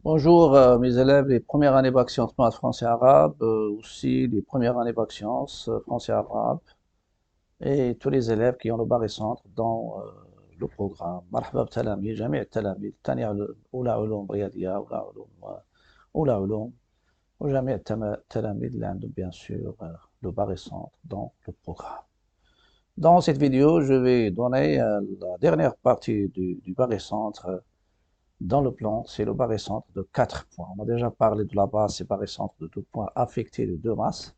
Bonjour mes élèves, les premières années bac sciences maths français arabe, aussi les premières années bac sciences français arabe et tous les élèves qui ont le barycentre dans le programme. مرحبا بتلاميذ جميع التلاميذ الثانية أولى علوم رياضية أولى علوم أولى علوم وجميع التلاميذ اللي عندهم bien sûr le barycentre dans le programme. Dans cette vidéo, je vais donner la dernière partie du barycentre dans le plan, c'est le barycentre de 4 points. On a déjà parlé de la base et barycentre de 2 points affectés de 2 masses.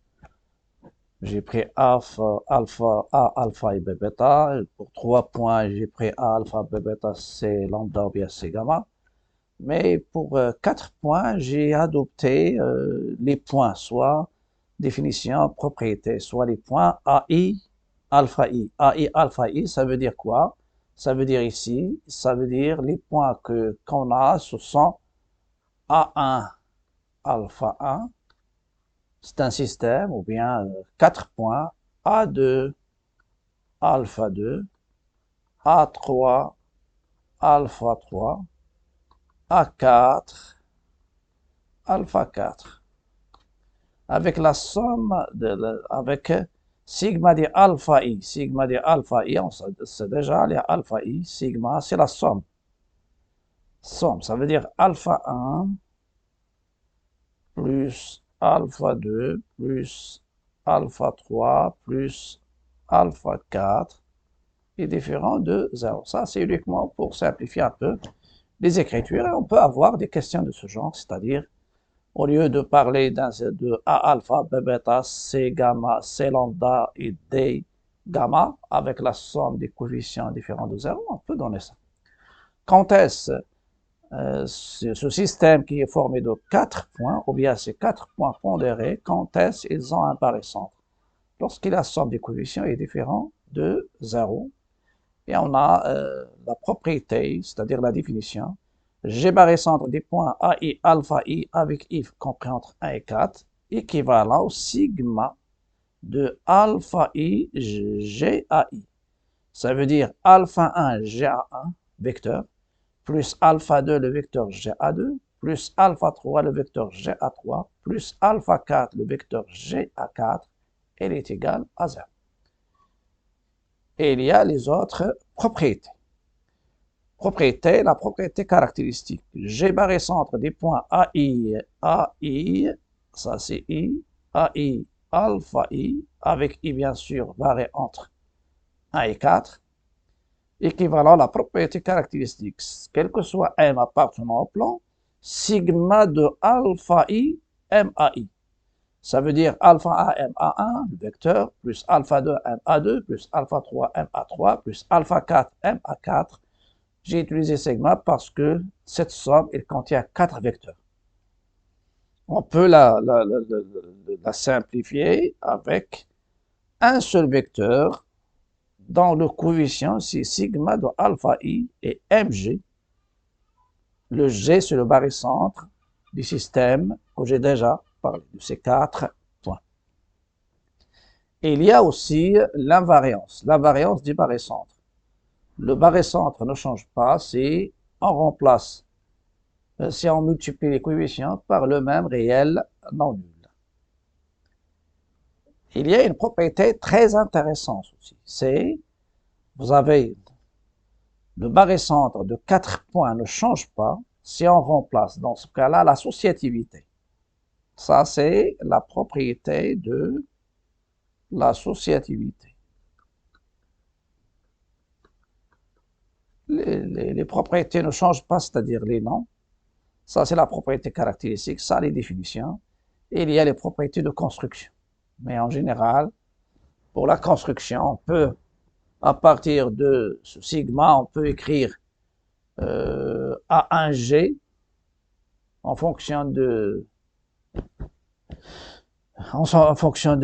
J'ai pris alpha, A, alpha et B, bêta. Pour 3 points, j'ai pris A, alpha, B, bêta, C, lambda ou bien C, gamma. Mais pour 4 points, j'ai adopté les points, soit définition, propriété, soit les points AI, alpha I. AI, alpha I, ça veut dire quoi? Ça veut dire ici, ça veut dire les points qu'on a, ce sont A1, alpha 1, c'est un système, ou bien 4 points, A2, alpha 2, A3, alpha 3, A4, alpha 4. Avec la somme, avec sigma des alpha I. Sigma des alpha I, on sait déjà, les alpha I, sigma, c'est la somme. Somme, ça veut dire alpha 1 plus alpha 2 plus alpha 3 plus alpha 4 est différent de 0. Ça, c'est uniquement pour simplifier un peu les écritures. Et on peut avoir des questions de ce genre, c'est-à-dire, au lieu de parler de A alpha, B bêta, C gamma, C lambda et D gamma, avec la somme des coefficients différents de 0, on peut donner ça. Quand est-ce ce système qui est formé de 4 points, ou bien ces 4 points pondérés, quand est-ce qu'ils ont un barycentre? Lorsque la somme des coefficients est différente de 0, et on a la propriété, c'est-à-dire la définition, G barycentre des points AI alpha I avec I compris entre 1 et 4, équivalent au sigma de alpha I GAI. Ça veut dire alpha 1 GA1, vecteur, plus alpha 2 le vecteur GA2, plus alpha 3 le vecteur GA3, plus alpha 4 le vecteur GA4, elle est égale à 0. Et il y a les autres propriétés. Propriété, la propriété caractéristique. G barycentre des points AI, ça c'est I, AI, alpha I, avec I bien sûr varié entre 1 et 4, équivalent à la propriété caractéristique, quel que soit M appartenant au plan, sigma de alpha I, MAI. Ça veut dire alpha A, MA1, le vecteur, plus alpha 2, MA2, plus alpha 3, MA3, plus alpha 4, MA4. J'ai utilisé sigma parce que cette somme, elle contient 4 vecteurs. On peut la simplifier avec un seul vecteur dont le coefficient, c'est sigma de alpha I et mg. Le G, c'est le barycentre du système que j'ai déjà parlé de ces 4 points. Et il y a aussi l'invariance du barycentre. Le barycentre ne change pas si on remplace, si on multiplie les coefficients par le même réel non nul. Il y a une propriété très intéressante aussi, c'est, vous avez le barycentre de 4 points ne change pas si on remplace dans ce cas-là l'associativité. Ça, c'est la propriété de l'associativité. Les propriétés ne changent pas, c'est-à-dire les noms. Ça, c'est la propriété caractéristique, ça, les définitions. Et il y a les propriétés de construction. Mais en général, pour la construction, on peut, à partir de ce sigma, on peut écrire A1G en fonction de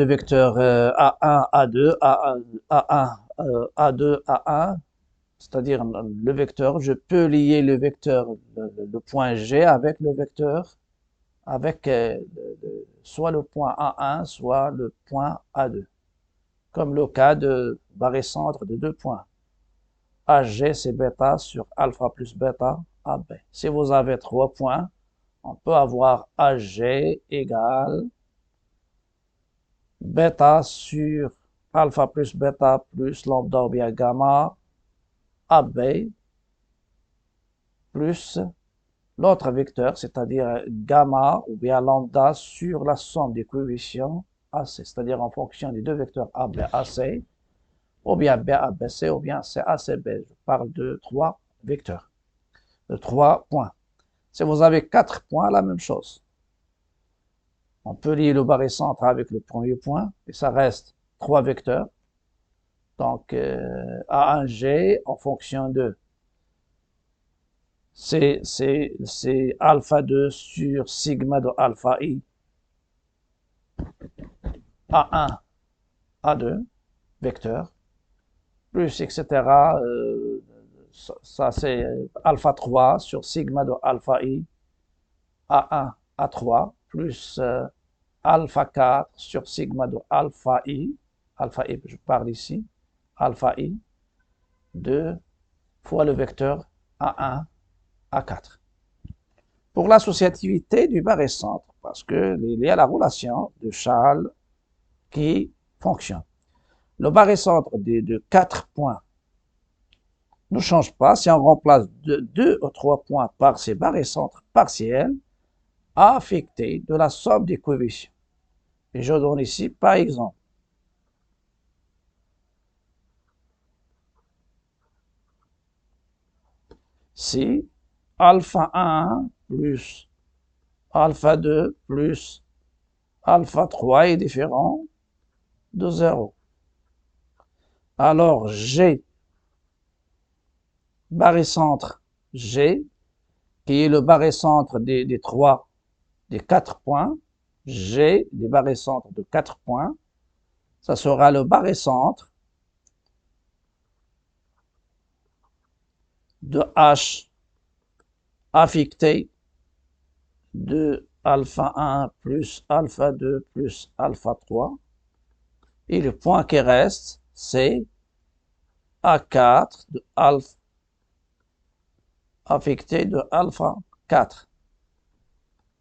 vecteurs A1, A2, A1, A2, A1, c'est-à-dire le vecteur, je peux lier le vecteur, le point G avec le vecteur, avec soit le point A1, soit le point A2, comme le cas de barycentre de 2 points. AG, c'est bêta sur alpha plus bêta AB. Si vous avez 3 points, On peut avoir AG égale bêta sur alpha plus bêta plus lambda ou bien gamma AB plus l'autre vecteur, c'est-à-dire gamma ou bien lambda sur la somme des coefficients AC, c'est-à-dire en fonction des deux vecteurs AB, AC, ou bien B, ABC, ou bien C, ACB. Je parle de trois vecteurs, de 3 points. Si vous avez 4 points, la même chose. On peut lier le barycentre avec le premier point, et ça reste 3 vecteurs. Donc, A1G en fonction de c'est alpha 2 sur sigma de alpha I, A1, A2, vecteur, plus, etc. Ça c'est alpha 3 sur sigma de alpha I, A1, A3, plus alpha 4 sur sigma de alpha I, je parle ici, alpha I, 2 fois le vecteur A1, A4. Pour l'associativité du barycentre, parce qu'il y a la relation de Charles qui fonctionne. Le barycentre de 4 points ne change pas si on remplace 2 ou 3 points par ces barycentres partiels affectés de la somme des coefficients. Et je donne ici par exemple. Si alpha 1 plus alpha 2 plus alpha 3 est différent de 0. Alors G, barycentre G, qui est le barycentre des 4 points, G, des barycentres de 4 points, ça sera le barycentre de H affecté de alpha 1 plus alpha 2 plus alpha 3. Et le point qui reste, c'est A4 de alpha affecté de alpha 4.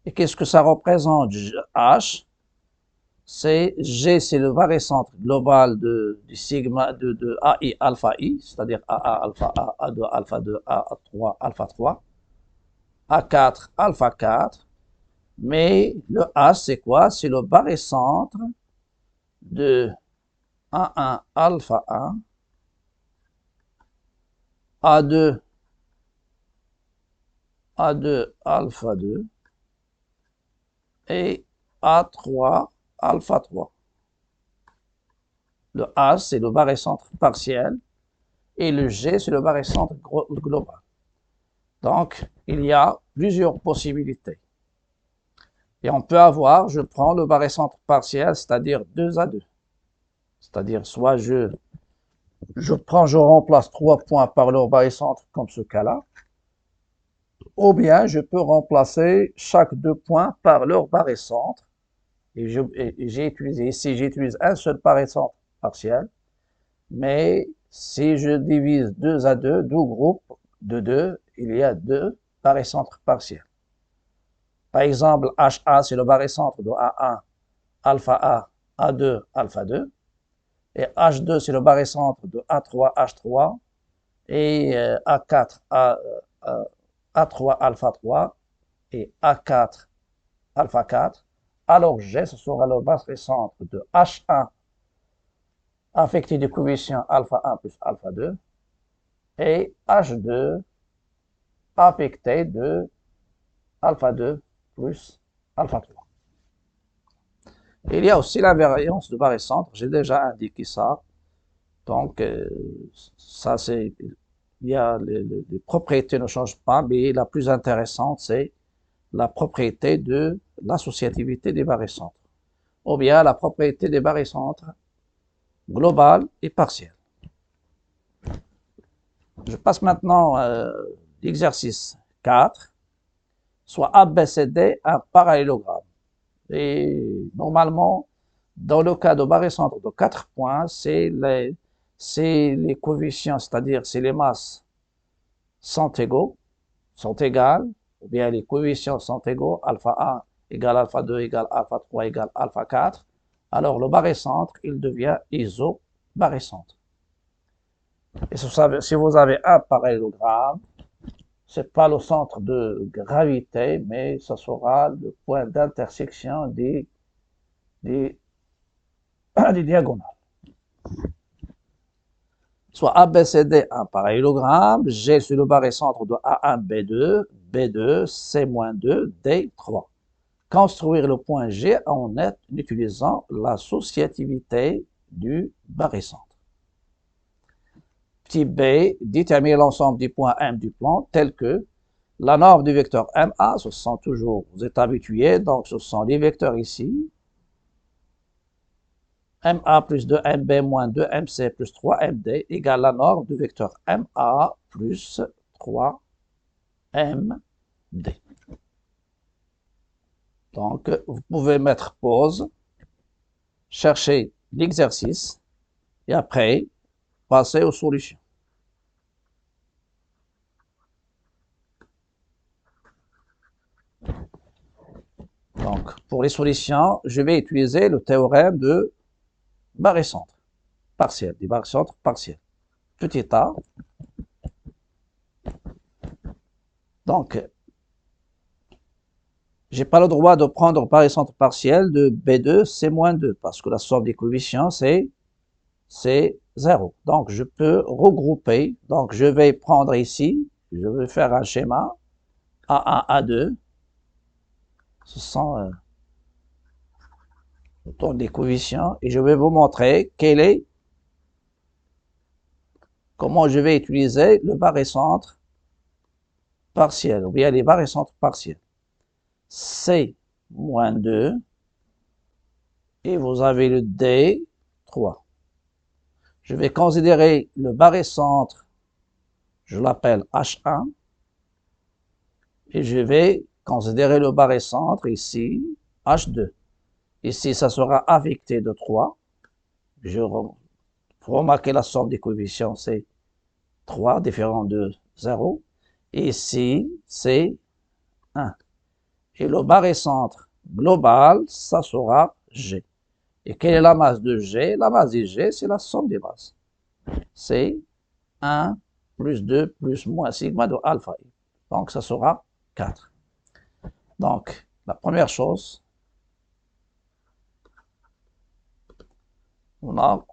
Et qu'est-ce que ça représente H? C'est G, c'est le barycentre global du sigma de AI alpha I, c'est-à-dire AA alpha A, A2 alpha 2, A3 alpha 3, A4 alpha 4. Mais le H, c'est quoi? C'est le barycentre de A1 alpha 1, A2 alpha 2 et A3 alpha 3. Le H, c'est le barycentre partiel et le G, c'est le barycentre global. Donc, il y a plusieurs possibilités. Et on peut avoir, je prends le barycentre partiel, c'est-à-dire 2 à 2. C'est-à-dire, soit je remplace 3 points par leur barycentre, comme ce cas-là, ou bien je peux remplacer chaque 2 points par leur barycentre. Et j'ai utilisé ici, j'utilise un seul barycentre partiel, mais si je divise 2 à 2, 2 groupes de 2, il y a 2 barycentres partiels. Par exemple, HA, c'est le barycentre de A1, alpha A, A2, alpha 2. Et H2, c'est le barycentre de A3, H3. Et A4, A3, alpha 3. Et A4, alpha 4. Alors G, ce sera le barycentre de H1 affecté du coefficient alpha 1 plus alpha 2. Et H2 affecté de alpha 2 plus alpha 3. Il y a aussi l'invariance de barycentre, j'ai déjà indiqué ça. Donc, ça c'est, il y a les propriétés ne changent pas, mais la plus intéressante, c'est la propriété de l'associativité des barycentres, ou bien la propriété des barycentres globale et partielle. Je passe maintenant à l'exercice 4, soit ABCD, un parallélogramme. Et normalement, dans le cas de barycentre de 4 points, c'est les coefficients, c'est-à-dire c'est les masses sont égales, ou bien les coefficients sont égaux, alpha 1 égale alpha 2 égale alpha 3 égale alpha 4, alors le barycentre, il devient isobarycentre. Et si vous avez un parallélogramme, c'est pas le centre de gravité, mais ce sera le point d'intersection des diagonales. Soit ABCD un parallélogramme, G sur le barycentre de A1, B2, B2, C-2, D3. Construire le point G en net en utilisant l'associativité du barycentre. Petit B, déterminer l'ensemble des points M du plan tel que la norme du vecteur MA, ce sont toujours, vous êtes habitués, donc ce sont les vecteurs ici. MA plus 2, MB moins 2, MC plus 3, MD égale la norme du vecteur MA plus 3, MD. Donc, vous pouvez mettre pause, chercher l'exercice et après, passer aux solutions. Donc, pour les solutions, je vais utiliser le théorème de barycentre partiel, des barycentres partiels. Petit a. Donc, j'ai pas le droit de prendre barycentre partiel de B2, C-2, parce que la somme des coefficients, c'est 0. Donc, je peux regrouper. Donc, je vais prendre ici, je vais faire un schéma A1, A2. Ce sont autant des coefficients. Et je vais vous montrer comment je vais utiliser le barycentre partiel, ou bien les barycentres partiels. C-2, et vous avez le D3. Je vais considérer le barycentre, je l'appelle H1, et je vais considérer le barycentre ici, H2. Ici, ça sera affecté de 3. Faut remarquer la somme des coefficients, c'est 3, différent de 0. Ici, c'est 1. Et le barycentre global, ça sera G. Et quelle est la masse de G? La masse de G, c'est la somme des masses. C'est 1 plus 2 plus moins sigma de alpha. Donc, ça sera 4. Donc, la première chose, on a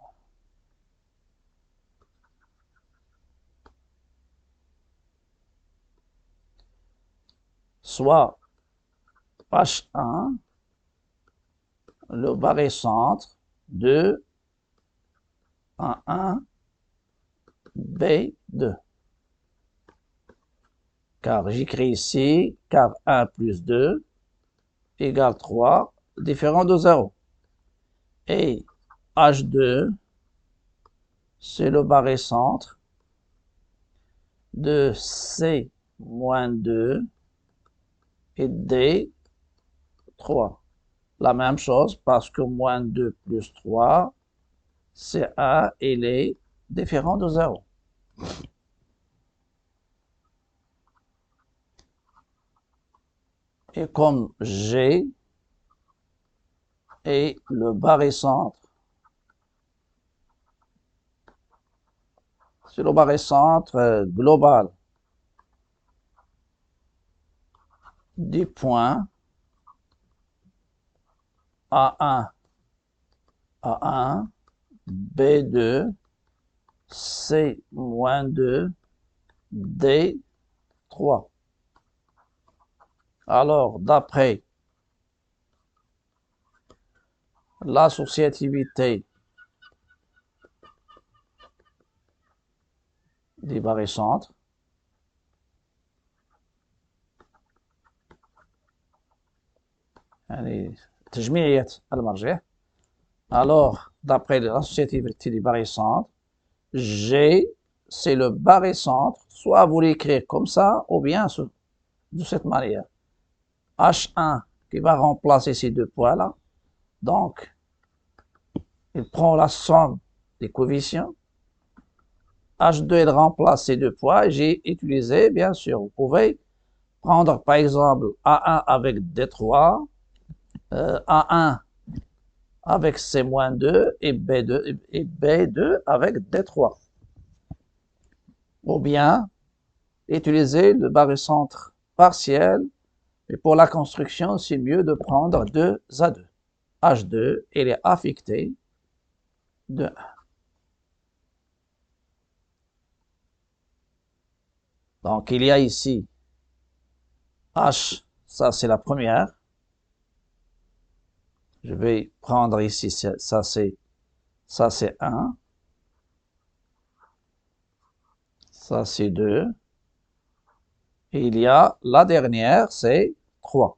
soit H1, le barycentre de A1, B2. Car j'écris ici, car 1 plus 2 égale 3, différent de 0. Et H2, c'est le barycentre de C moins 2 et D3. La même chose parce que moins 2 plus 3, c'est 1 et il est différent de 0. Et comme G est le barycentre, c'est le barycentre global des points A1, A1, B2, C-2, D3. Alors, d'après l'associativité des barycentres, تجميعية المرجع. Alors, d'après l'associativité des barycentres, G, c'est le barycentre, soit vous l'écrivez comme ça, ou bien de cette manière. H1 qui va remplacer ces deux points-là. Donc, il prend la somme des coefficients. H2, il remplace ces deux points. J'ai utilisé, bien sûr, vous pouvez prendre par exemple A1 avec D3, A1 avec C-2 et B2 avec D3. Ou bien utiliser le barycentre partiel, et pour la construction, c'est mieux de prendre 2A2. H2, il est affecté de 1. Donc, il y a ici H, ça c'est la première. Je vais prendre ici, ça c'est 1, ça c'est 2. Et il y a la dernière, c'est 3.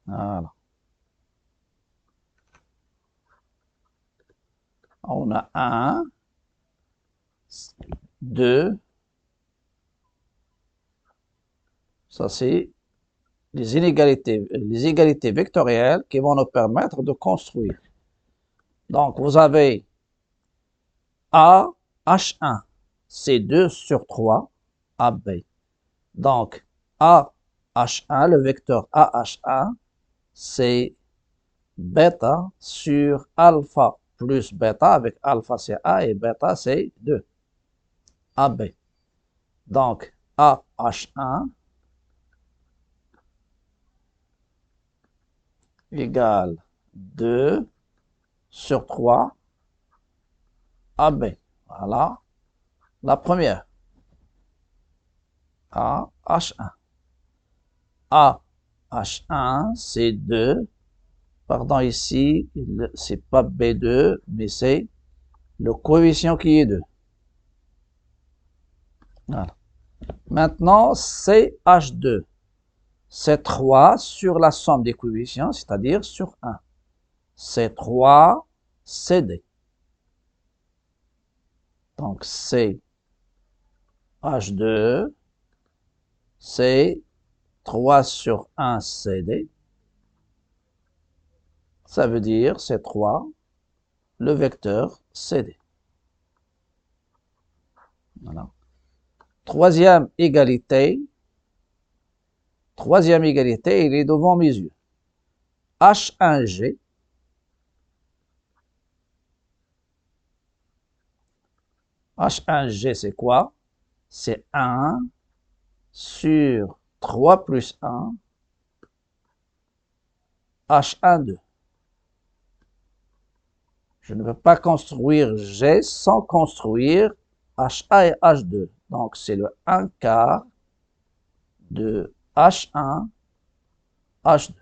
Voilà. On a 1, 2, ça c'est les égalités vectorielles qui vont nous permettre de construire. Donc, vous avez A, H1, c'est 2 sur 3, AB. Donc, A, H1, le vecteur AH1, c'est bêta sur alpha plus bêta, avec alpha c'est A et bêta c'est 2, AB. Donc, AH1 égale 2 sur 3 AB. Voilà la première. AH1. AH1, c'est 2. Pardon, ici, c'est pas B2, mais c'est le coefficient qui est 2. Voilà. Maintenant, CH2. C'est 3 sur la somme des coefficients, c'est-à-dire sur 1. C'est 3 CD. Donc, CH2, c'est 3 sur 1 CD. Ça veut dire c'est 3, le vecteur CD. Voilà. Troisième égalité, il est devant mes yeux. H1G, H1G c'est quoi? C'est 1 sur 3 plus 1, H12. Je ne peux pas construire G sans construire HA et H2. Donc, c'est le 1 quart de H1, H2.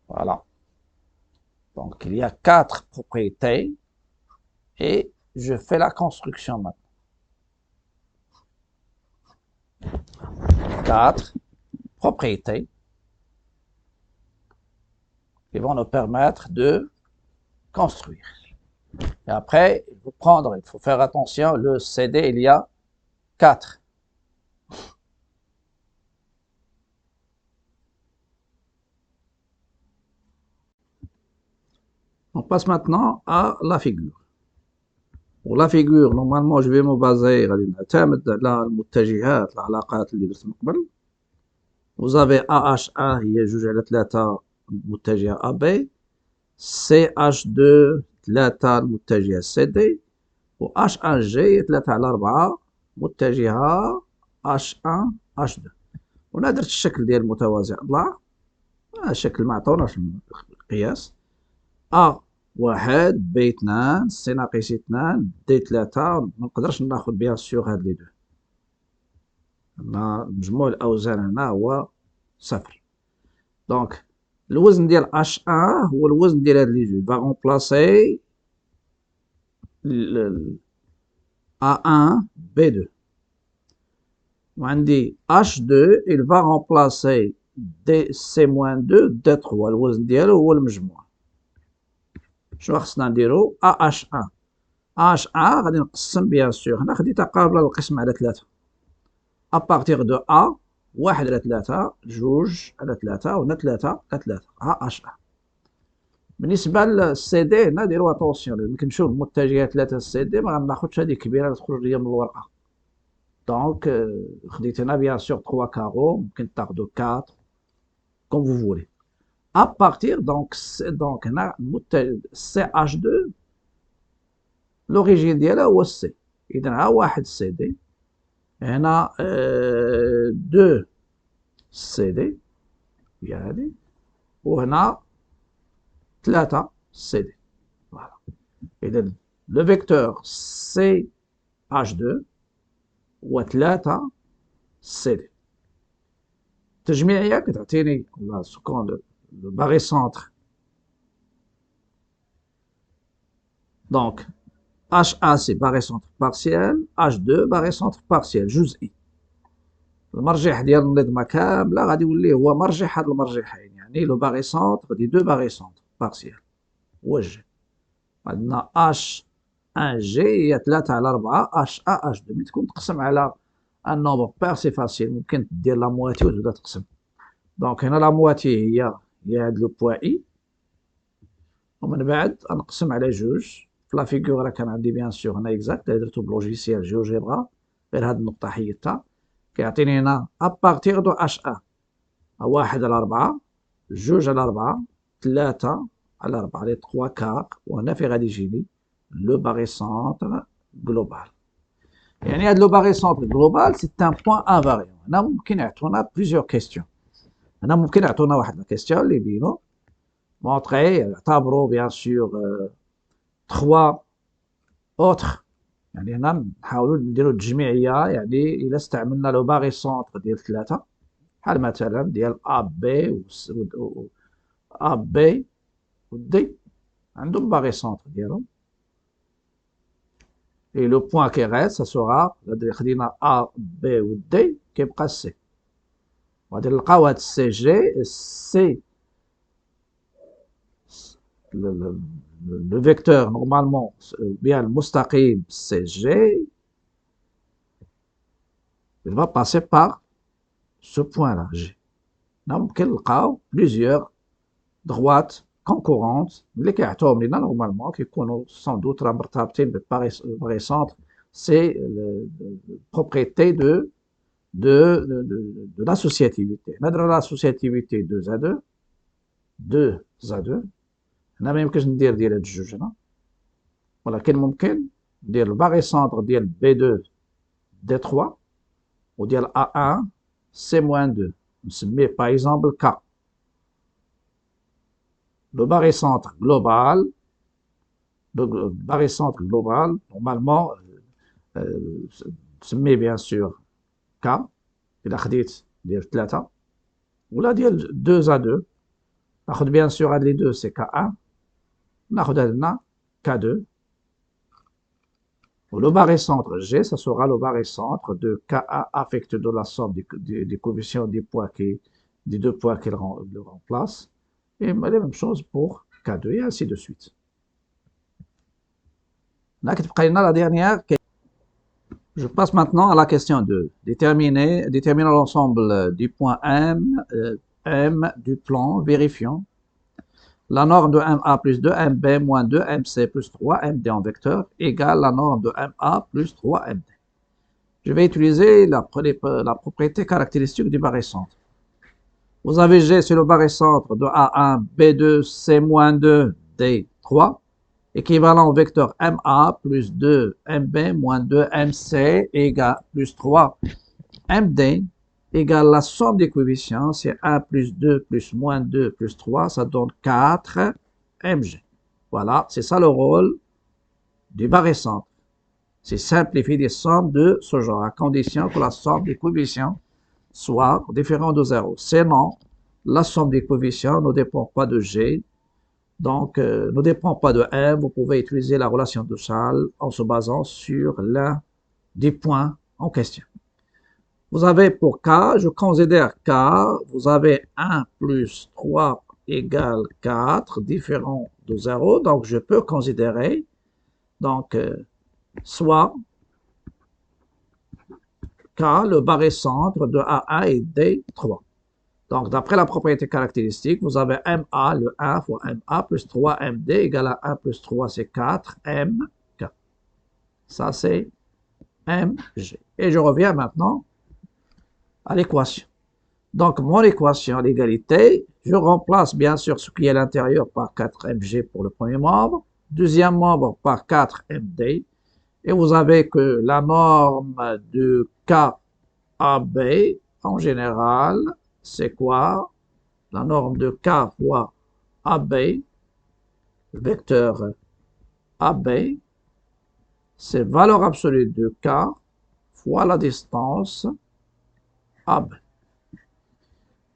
Voilà. Donc, il y a 4 propriétés et je fais la construction maintenant. 4 propriétés qui vont nous permettre de construire. Et après, il faut faire attention, le CD, il y a 4. On passe maintenant à la figure. Pour la figure, normalement, je vais me baser على المتجهات العلاقات اللي درت من قبل. Vous avez AH1 هي 2/3 متجهة AB، CH2 3 المتجهة CD، و H1G 3/4 متجهة H1 H2. وأنا درت الشكل ديال المتوازي أضلاع، شكل ما عطاوناش القياس. A1 B2 C ناقص 2 D3. ما نقدرش ناخذ بيان سور هاد لي دو، مجموع الأوزان هنا هو 0. دونك الوزن ديال H1 هو الوزن ديال هاد لي جوج، فا غومبلاسي A1 B2. وعندي H2 il va remplacer DC-2 D3، الوزن ديالو هو المجموع. شنو خصنا نديرو؟ AH1 غادي نقسم بيان سور، هنا خديتها قابلة للقسم على 3. أبارتيغ دو A 1/3، 2/3 وهنا 3/3 AH1. بالنسبة للسي دي هنا ديرو اتونسيون، ملي كنمشيو للمتجهة 3 السي دي ما غناخدش هادي كبيرة تخرج ليا من الورقة، Donc, خديتنا bien sûr 3 carreaux, ممكن تاخدوا 4, comme vous voulez. À partir, donc هنا CH2 l'origine ديالها هو C. إذا ها واحد CD, هنا 2 CD, هي هذه, وهنا 3 CD. Voilà. إذا le vecteur CH2 هو 3 CD. التجميعية كتعطيني سكون le barycentre. Donc, HA c'est barycentre partiel, H2 barycentre partiel جزئي. المرجح ديال النظمة كاملة غادي يولي هو مرجح هاد المرجحين، يعني لو باغيسونتر دي دو باغيسونتر بارسيال هو جي. عندنا H1 G هي 3 على 4 HA H2. ملي تكون تقسم على ان نومبر بير سي فاسيل، ممكن دير لا مواتي وتبدا تقسم. دونك هنا لا مواتي هي هاد لو بوان اي، ومن بعد نقسم على جوج. في لا فيغور راه كان عندي بيان سور هنا اكزاكت، درتو بلوجيسيال جيوجيبرا، غير هاد النقطة حيدتها. كيعطيني هنا ابارتيغ دو اش ا 1 على 4 2 على 4 3 على 4 لي 3 كار، وهنا فين غادي يجيني لو باغيسونتر جلوبال. يعني هاد لو باغيسونتر جلوبال سي ان بوان انفاريون. هنا ممكن يعطونا بليزيور كيستيون، هنا ممكن يعطونا واحد لا كيستيون اللي بينو مونطري يعتبروا بيان سور 3 اوتر. يعني هنا نحاولوا نديروا التجميعيه، يعني الا استعملنا لو باغيسونتر ديال 3 بحال مثلا ديال ا بي و ا بي و دي عندهم باغيسونتر ديالهم، اي لو بوان كي ريست سا سورا خدينا ا بي و دي كيبقى سي. وغادي نلقاو هاد سي جي سي le vecteur normalement bien المستقيم سي جي il va passer par ce point là G. ممكن نلقاو plusieurs droites concurrentes اللي كيعطيوهم لينا نورمالمون كيكونوا سون دوت راه مرتبطين بالباريسونتر. سي propriété de l'associativité. هنا l'associativité 2A2 2A2. هنا ما يمكنش ندير ديال هاد الجوج هنا، ولكن ممكن ندير الباغيسونتر ديال B2 D3 وديال A1 C-2 نسميه باغ اكزومبل K. Le barycentre global, normalement, تسميه bien sûr K. إلا خديت ديال 3 ولا ديال 2A2 ناخد bien sûr هاد لي 2 سي K1، ناخد هادنا K2. Le barycentre G, ça sera le barycentre de Ka affecté de la somme des coefficients des points des deux points qui le remplacent. Et la même chose pour K2 et ainsi de suite. Là, la dernière. Je passe maintenant à la question 2. Déterminer l'ensemble du point M du plan, vérifiant la norme de MA plus 2, MB moins 2, MC plus 3, MD en vecteur égale la norme de MA plus 3, MD. Je vais utiliser la propriété caractéristique du barycentre. Vous avez G sur le barycentre de A1, B2, C moins 2, D3, équivalent au vecteur MA plus 2, MB moins 2, MC égale plus 3, MD égale la somme des coefficients, c'est 1 plus 2 plus moins 2 plus 3, ça donne 4 mg. Voilà, c'est ça le rôle du barycentre. C'est simplifier des sommes de ce genre, à condition que la somme des coefficients soit différente de 0. Sinon, la somme des coefficients ne dépend pas de G, donc ne dépend pas de M. Vous pouvez utiliser la relation de Charles en se basant sur l'un des points en question. Vous avez pour K, je considère K, vous avez 1 plus 3 égale 4, différent de 0, donc je peux considérer donc soit K, le barycentre de A1 et D3. Donc d'après la propriété caractéristique, vous avez MA, le 1 fois MA plus 3 MD égale à 1 plus 3, c'est 4 MK. Ça c'est mg. Et je reviens maintenant à l'équation. Donc, mon équation à l'égalité, je remplace bien sûr ce qui est à l'intérieur par 4mg pour le premier membre, deuxième membre par 4md, et vous avez que la norme de KAB, en général, c'est quoi? La norme de K fois AB, vecteur AB, c'est valeur absolue de K fois la distance AB.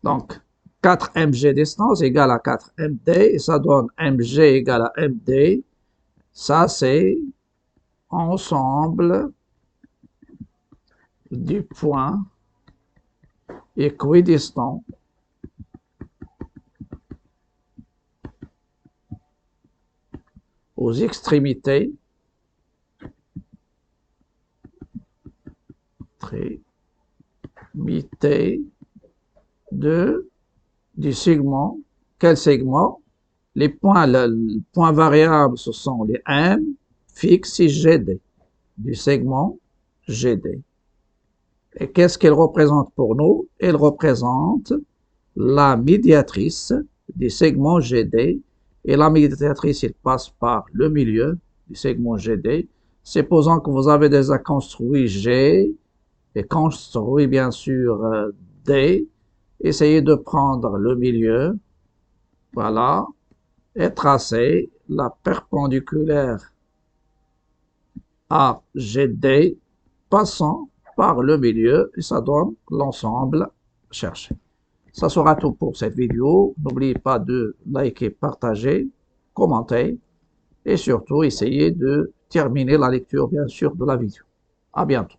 Donc, 4mg distance égale à 4md, et ça donne mg égale à md. Ça, c'est ensemble du point équidistant aux extrémités du segment. Quel segment? Les points, le point variable, ce sont les M fixes et GD du segment GD. Et qu'est-ce qu'elle représente pour nous? Elle représente la médiatrice du segment GD. Et la médiatrice, elle passe par le milieu du segment GD. Supposons que vous avez déjà construit G et construit bien sûr D. Essayez de prendre le milieu. Voilà. Et tracer la perpendiculaire à GD passant par le milieu et ça donne l'ensemble cherché. Ça sera tout pour cette vidéo. N'oubliez pas de liker, partager, commenter et surtout essayez de terminer la lecture bien sûr de la vidéo. À bientôt.